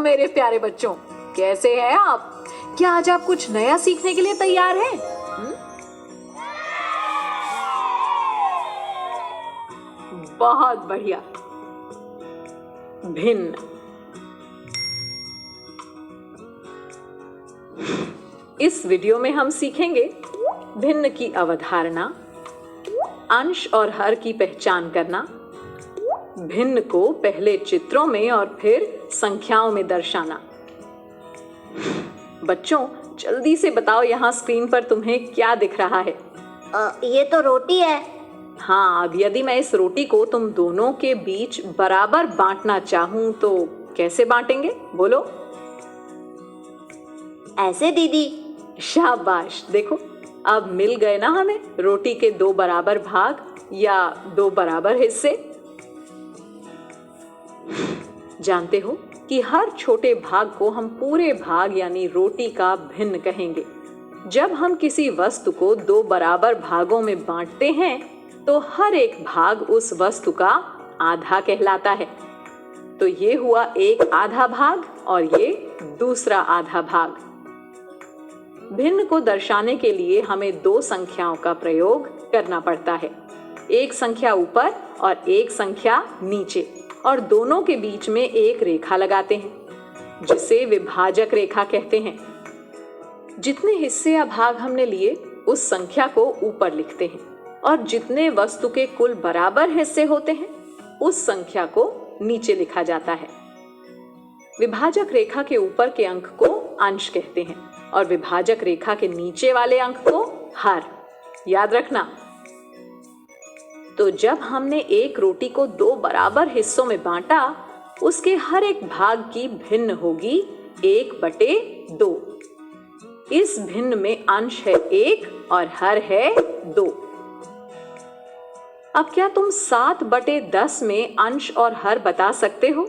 मेरे प्यारे बच्चों, कैसे हैं आप? क्या आज आप कुछ नया सीखने के लिए तैयार हैं? बहुत बढ़िया। भिन्न। इस वीडियो में हम सीखेंगे भिन्न की अवधारणा, अंश और हर की पहचान करना, भिन्न को पहले चित्रों में और फिर संख्याओं में दर्शाना। बच्चों, जल्दी से बताओ, यहाँ स्क्रीन पर तुम्हें क्या दिख रहा है? ये तो रोटी है। हाँ, अब यदि मैं इस रोटी को तुम दोनों के बीच बराबर बांटना चाहूँ तो कैसे बांटेंगे? बोलो। ऐसे दीदी। शाबाश, देखो अब मिल गए ना हमें रोटी के दो बराबर भाग या दो बराबर हिस्से। जानते हो कि हर छोटे भाग को हम पूरे भाग यानी रोटी का भिन्न कहेंगे। जब हम किसी वस्तु को दो बराबर भागों में बांटते हैं तो हर एक भाग उस वस्तु का आधा कहलाता है। तो ये हुआ एक आधा भाग और ये दूसरा आधा भाग। भिन्न को दर्शाने के लिए हमें दो संख्याओं का प्रयोग करना पड़ता है, एक संख्या ऊपर और एक संख्या नीचे, और दोनों के बीच में एक रेखा लगाते हैं जिसे विभाजक रेखा कहते हैं। जितने हिस्से या भाग हमने लिए उस संख्या को ऊपर लिखते हैं और जितने वस्तु के कुल बराबर हिस्से होते हैं उस संख्या को नीचे लिखा जाता है। विभाजक रेखा के ऊपर के अंक को अंश कहते हैं और विभाजक रेखा के नीचे वाले अंक को हर। याद रखना। तो जब हमने एक रोटी को दो बराबर हिस्सों में बांटा, उसके हर एक भाग की भिन्न होगी 1/2। इस भिन्न में अंश है 1 और हर है 2। अब क्या तुम 7/10 में अंश और हर बता सकते हो?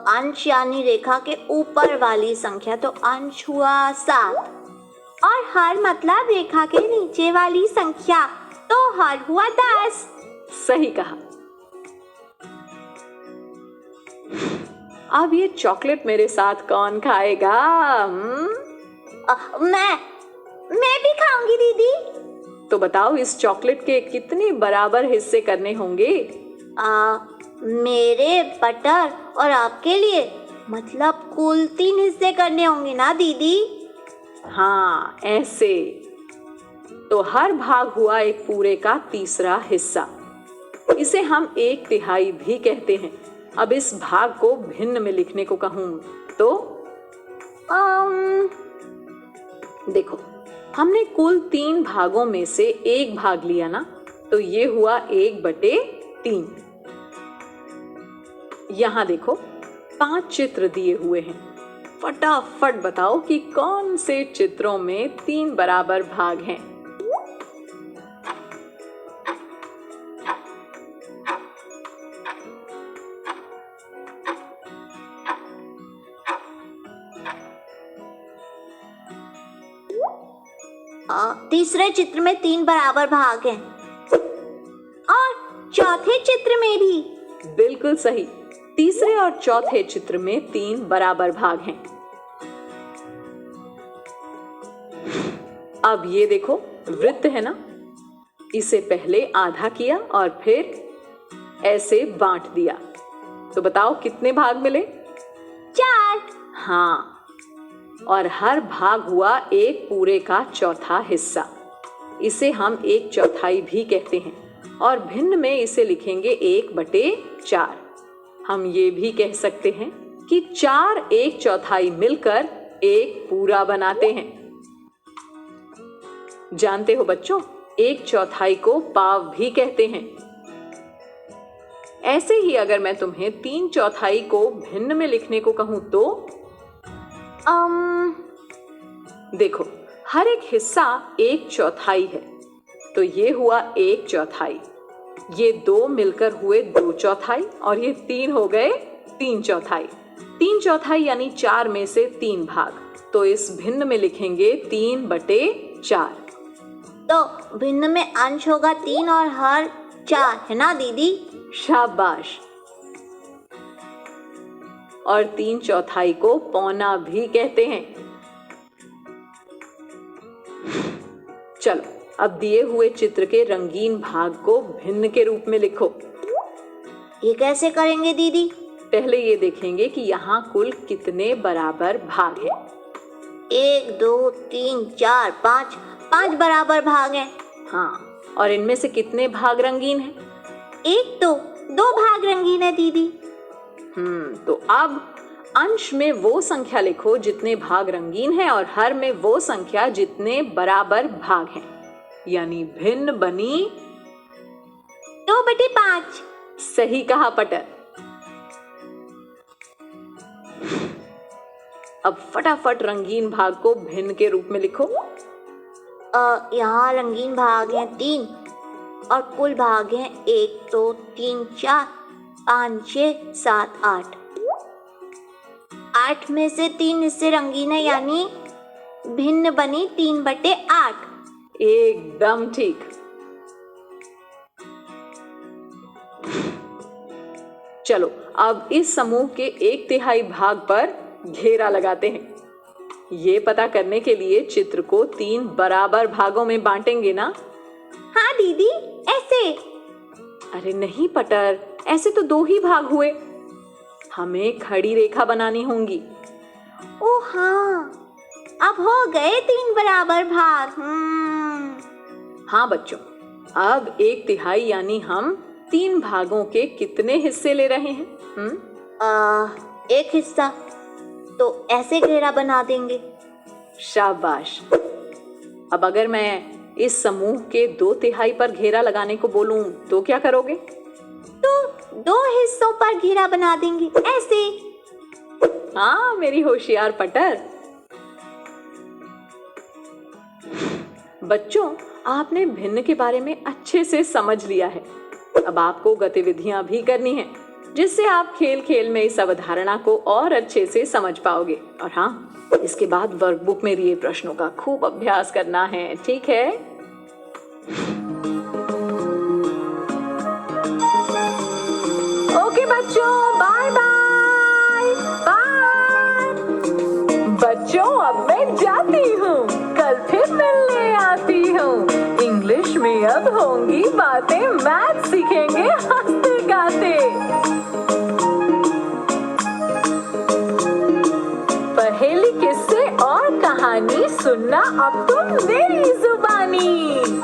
अंश यानी रेखा के ऊपर वाली संख्या, तो अंश हुआ 7 और हर मतलब रेखा के नीचे वाली संख्या, तो हर हुआ 10। सही कहा। अब ये चॉकलेट मेरे साथ कौन खाएगा? मैं भी खाऊंगी दीदी। तो बताओ, इस चॉकलेट के कितने बराबर हिस्से करने होंगे? मेरे बटर और आपके लिए मतलब कुल 3 हिस्से करने होंगे ना दीदी? हाँ, ऐसे। तो हर भाग हुआ एक पूरे का तीसरा हिस्सा। इसे हम 1/3 भी कहते हैं। अब इस भाग को भिन्न में लिखने को कहूं तो देखो, हमने कुल 3 भागों में से एक भाग लिया ना, तो ये हुआ 1/3। यहाँ देखो 5 चित्र दिए हुए हैं। फटाफट बताओ कि कौन से चित्रों में 3 बराबर भाग हैं? तीसरे चित्र में 3 बराबर भाग हैं और चौथे चित्र में भी। बिल्कुल सही। तीसरे और चौथे चित्र में 3 बराबर भाग हैं। अब ये देखो, वृत्त है ना, इसे पहले आधा किया और फिर ऐसे बांट दिया। तो बताओ कितने भाग मिले? 4। हाँ, और हर भाग हुआ एक पूरे का चौथा हिस्सा। इसे हम 1/4 भी कहते हैं और भिन्न में इसे लिखेंगे 1/4। हम ये भी कह सकते हैं कि 4 1/4 मिलकर एक पूरा बनाते हैं। जानते हो बच्चों, 1/4 को पाव भी कहते हैं। ऐसे ही अगर मैं तुम्हें 3/4 को भिन्न में लिखने को कहूं तो देखो, हर एक हिस्सा 1/4 है, तो ये हुआ 1/4। ये 2 मिलकर हुए 2/4 और ये 3 हो गए 3/4। 3/4 यानी 4 में से 3 भाग, तो इस भिन्न में लिखेंगे 3/4। तो भिन्न में अंश होगा 3 और हर 4, है ना दीदी? शाबाश। और 3/4 को पौना भी कहते हैं। चलो अब दिए हुए चित्र के रंगीन भाग को भिन्न के रूप में लिखो। ये कैसे करेंगे दीदी? पहले ये देखेंगे कि यहाँ कुल कितने बराबर भाग हैं। 1 2 3 4 5, 5 बराबर भाग हैं। हाँ, और इनमें से कितने भाग रंगीन हैं? 1 तो 2 भाग रंगीन है दीदी। तो अब अंश में वो संख्या लिखो जितने भाग रंगीन हैं और हर में वो संख्या जितने बराबर भाग हैं, यानी भिन्न बनी 2/5। सही कहा पटर। अब फटाफट रंगीन भाग को भिन्न के रूप में लिखो। यहाँ रंगीन भाग हैं 3 और कुल भाग हैं 1 2 3 4 5 6 7 8। 8 में से 3 हिस्से रंगीन है, यानी भिन्न बनी 3/8। एकदम ठीक। चलो अब इस समूह के 1/3 भाग पर घेरा लगाते हैं। ये पता करने के लिए चित्र को 3 बराबर भागों में बांटेंगे ना? हाँ दीदी, ऐसे। अरे नहीं पटर, ऐसे तो 2 ही भाग हुए। हमें खड़ी रेखा बनानी होंगी। ओ हाँ, अब हो गए 3 बराबर भाग। हाँ बच्चों, अब 1/3 यानी हम 3 भागों के कितने हिस्से ले रहे हैं? 1 हिस्सा, तो ऐसे घेरा बना देंगे। शाबाश। अब अगर मैं इस समूह के 2/3 पर घेरा लगाने को बोलूं तो क्या करोगे? तो 2 हिस्सों पर घेरा बना देंगे, ऐसे। हाँ मेरी होशियार पटर। बच्चों, आपने भिन्न के बारे में अच्छे से समझ लिया है। अब आपको गतिविधियां भी करनी हैं, जिससे आप खेल खेल में इस अवधारणा को और अच्छे से समझ पाओगे। और हाँ, इसके बाद वर्कबुक में दिए प्रश्नों का खूब अभ्यास करना है, ठीक है? ओके बच्चों, बाय बाय बाय। बच्चों अब मैं जाती हूँ, कल फिर मिलने आती हूँ। इंग्लिश में अब होंगी बातें, मैथ सीखेंगे हंसते गाते। पहेली, किस्से और कहानी सुनना अब तुम मेरी जुबानी।